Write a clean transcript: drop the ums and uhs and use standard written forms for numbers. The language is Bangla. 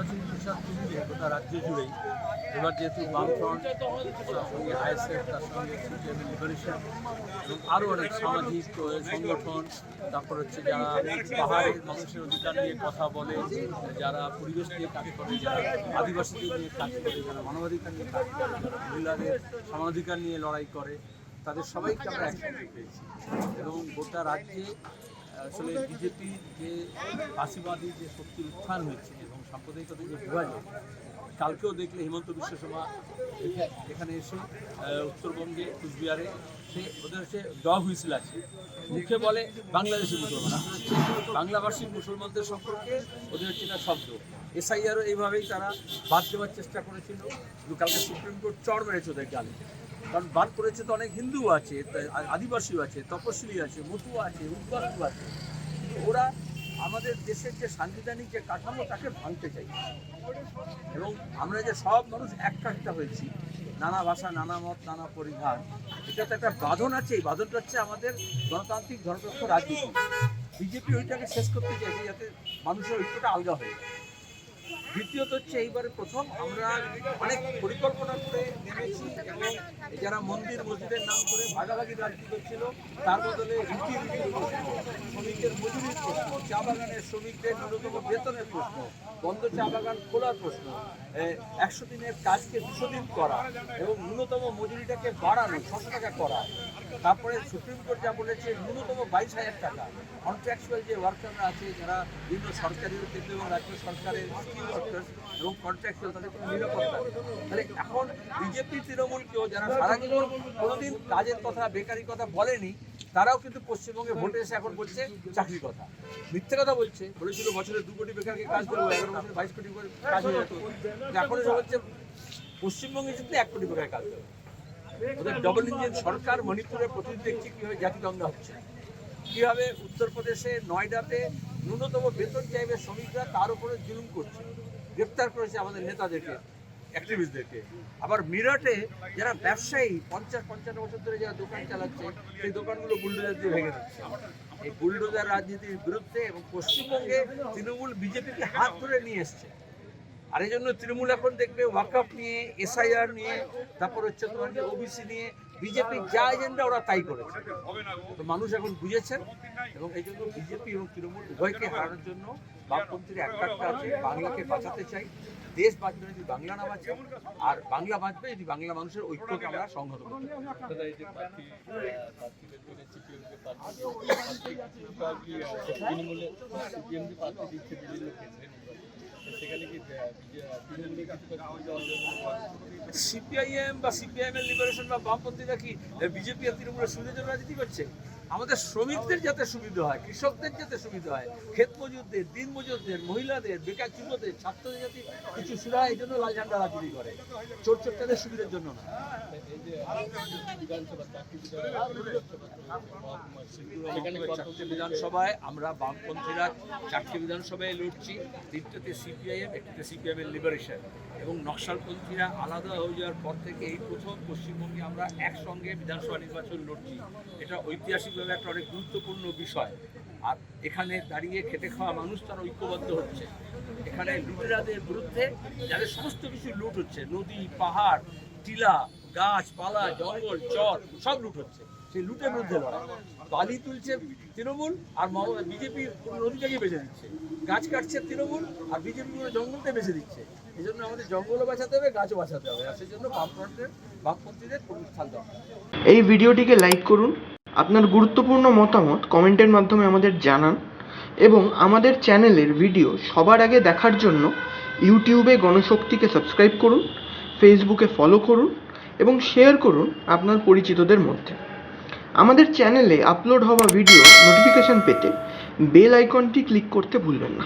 নির্বাচনী প্রচার তুলবে গোটা রাজ্য জুড়েই। এবার যেহেতু বামফ্রন্ট, তার সঙ্গে আইএসএফ, তার সঙ্গে সিপিএম লিবারেশন এবং আরও অনেক সামাজিক সংগঠন, তারপর হচ্ছে যারা পাহাড়ের মানুষের অধিকার নিয়ে কথা বলে, যারা পরিবেশ নিয়ে কাজ করে, যারা আদিবাসীদের নিয়ে কাজ করে, যারা মানবাধিকার নিয়ে কাজ করে, যারা মহিলাদের সমানাধিকার নিয়ে লড়াই করে, তাদের সবাইকে আমরা একসঙ্গে পেয়েছি। এবং গোটা রাজ্যে আসলে বিজেপি যে ফাঁসিবাদী যে শক্তির উত্থান হয়েছে এবং সাম্প্রদায়িকতার যে বিভাজন, কালকেও দেখলে হিমন্ত বিশ্ব শর্মা এখানে এসে উত্তরবঙ্গে কুচবিহারে ওদের হচ্ছে ডগ হুইসেল আছে, মুখে বলে বাংলাদেশি মুসলমান, বাংলাভাষী মুসলমানদের সম্পর্কে ওদের হচ্ছে এটা শব্দ। এসআইআরও এইভাবেই তারা বাদ দেওয়ার চেষ্টা করেছিল, কিন্তু কালকে সুপ্রিম কোর্ট চড় মেরেছে ওদের গালে। কারণ বাদ করেছে তো অনেক হিন্দুও আছে, আদিবাসীও আছে, তপশিলি আছে, মতুয়া আছে, উদ্বাস্তু আছে। ওরা আমাদের দেশের যে সাংবিধানিক যে কাঠামো তাকে ভাঙতে চাই। এবং আমরা যে সব মানুষ একটা হয়েছি, নানা ভাষা, নানা মত, নানা পরিধান, এটা তো একটা বাঁধন আছে। এই বাঁধনটা হচ্ছে আমাদের গণতান্ত্রিক ধর্মনিরপেক্ষ রাজনীতি। বিজেপি ওইটাকে শেষ করতে চাইছে যাতে মানুষের ঐক্যটা আলগা হয়ে যায়। দ্বিতীয়ত হচ্ছে এইবারে প্রথম আমরা অনেক পরিকল্পনা করে নেমেছি এবং যারা মন্দির মসজিদের নাম করে ভাগাভাগি রাজনীতি করছিল তার বদলে রীতির প্রশ্ন, শ্রমিকের মজুরির প্রশ্ন, চা বাগানের শ্রমিকদের ন্যূনতম বেতনের প্রশ্ন, বন্ধ চা বাগান খোলার প্রশ্ন, 100 দিনের কাজকে 200 দিন করা এবং ন্যূনতম মজুরিটাকে বাড়ানো 600 টাকা করা। তারপরে সুপ্রিম কোর্ট যা বলেছে ন্যূনতম 22,000 টাকা। কন্ট্রাকচুয়াল যে ওয়ার্কাররা আছে যারা বিভিন্ন সরকারি কেন্দ্র এবং রাজ্য সরকারের স্কিল ওয়ার্কার্স এবং কন্ট্রাকচুয়াল, তাদের কোনো নিরাপত্তা নেই। তাহলে এখন বিজেপি তৃণমূলকেও যারা সারা জীবন কোনোদিন কাজের কথা, বেকারির কথা বলেনি, তারাও কিন্তু পশ্চিমবঙ্গে ভোটে এসে এখন বলছে চাকরির কথা। মিথ্যে কথা বলেছিল বছরে 2 কোটি বেকারকে কাজ দেবো, 11 বছরে 22 কোটি করে কাজ হয়ে যেত। এখন এসে বলছে পশ্চিমবঙ্গে কিন্তু 1 কোটি বেকার কাজ দেবে। ওদের ডবল ইঞ্জিন সরকার। মণিপুরের প্রতিনিধি দেখছি কীভাবে জাতিদঙ্গা হচ্ছে, কীভাবে উত্তরপ্রদেশে নয়ডাতে ন্যূনতম বেতন চাইবে শ্রমিকরা, তার উপরে জুলুম করছে, গ্রেপ্তার করেছে আমাদের নেতাদেরকে, অ্যাক্টিভিস্টদেরকে। আবার মিরাটে যারা ব্যবসায়ী 50-55 বছর ধরে যারা দোকান চালাচ্ছে, সেই দোকানগুলো বুলডোজার দিয়ে ভেঙে দিচ্ছে। এই বুলডোজার রাজনীতির বিরুদ্ধে এবং পশ্চিমবঙ্গে তৃণমূল বিজেপিকে হাত ধরে নিয়ে এসছে। আর এই জন্য তৃণমূল এখন দেখবে ওয়াকআপ নিয়ে, এসআইআর নিয়ে, তারপর হচ্ছে তোমার ওবিসি নিয়ে বিজেপি যা এজেন্ডা ওরা তাই করেছে। তো মানুষ এখন বুঝেছেন এবং এই জন্য বিজেপি এবং তৃণমূল উভয়কে হারানোর জন্য বামপন্থীর একটা আছে। বাংলাকে বাঁচাতে চাই, দেশ বাঁচবে যদি বাংলা না বাঁচে, আর বাংলা বাঁচবে যদি বাংলা মানুষের ঐক্যকে আমরা সংহত করতে সিপিআইএম বা সিপিআইএম এর লিবারেশন বা বামপন্থীরা কি বিজেপি আর তৃণমূলের সুবিধার জন্য রাজনীতি করছে? আমাদের শ্রমিকদের যাতে সুবিধা হয়, কৃষকদের যাতে সুবিধা হয়, ক্ষেত মজুরদের, দিন মজুরদের, মহিলাদের, বেকার যুবদের, ছাত্রদের যাতে কিছু সুবিধা হয়, এই জন্য লাল ঝান্ডা রাজনীতি করে, চোর চোরটাদের সুবিধার জন্য না। বিধানসভায় আমরা বামপন্থীরা 4টে বিধানসভায় লড়ছি, 3টেতে সিপিআইএম, 1টিতে সিপিএম এর লিবারেশন। এবং নকশালপন্থীরা আলাদা হয়ে যাওয়ার পর থেকে এই প্রথম পশ্চিমবঙ্গে আমরা একসঙ্গে বিধানসভা নির্বাচন লড়ছি। এটা ঐতিহাসিকভাবে একটা অনেক গুরুত্বপূর্ণ বিষয়। আর এখানে দাঁড়িয়ে খেটে খাওয়া মানুষ তারা ঐক্যবদ্ধ হচ্ছে। এখানে লুটেরাদের বিরুদ্ধে যাদের সমস্ত কিছু লুট হচ্ছে, নদী, পাহাড়, টিলা, গাছপালা, জঙ্গল, চর সব লুট হচ্ছে, সেই লুটের বিরুদ্ধে লড়াই। বালি তুলছে তৃণমূল আর বিজেপি নদীটাকে বেঁচে দিচ্ছে, গাছ কাটছে তৃণমূল আর বিজেপি জঙ্গলটা বেঁচে দিচ্ছে। এই জন্য আমাদের জঙ্গলও বাঁচাতে হবে, গাছও বাঁচাতে হবে, আর সেই জন্য বামপন্থীদের প্রতিষ্ঠান দরকার। এই ভিডিওটিকে লাইক করুন, আপনার গুরুত্বপূর্ণ মতামত কমেন্টের মাধ্যমে আমাদের জানান এবং আমাদের চ্যানেলের ভিডিও সবার আগে দেখার জন্য ইউটিউবে গণশক্তিকে সাবস্ক্রাইব করুন, ফেসবুকে ফলো করুন এবং শেয়ার করুন আপনার পরিচিতদের মধ্যে। আমাদের চ্যানেলে আপলোড হওয়া ভিডিও নোটিফিকেশন পেতে বেল আইকনটি ক্লিক করতে ভুলবেন না।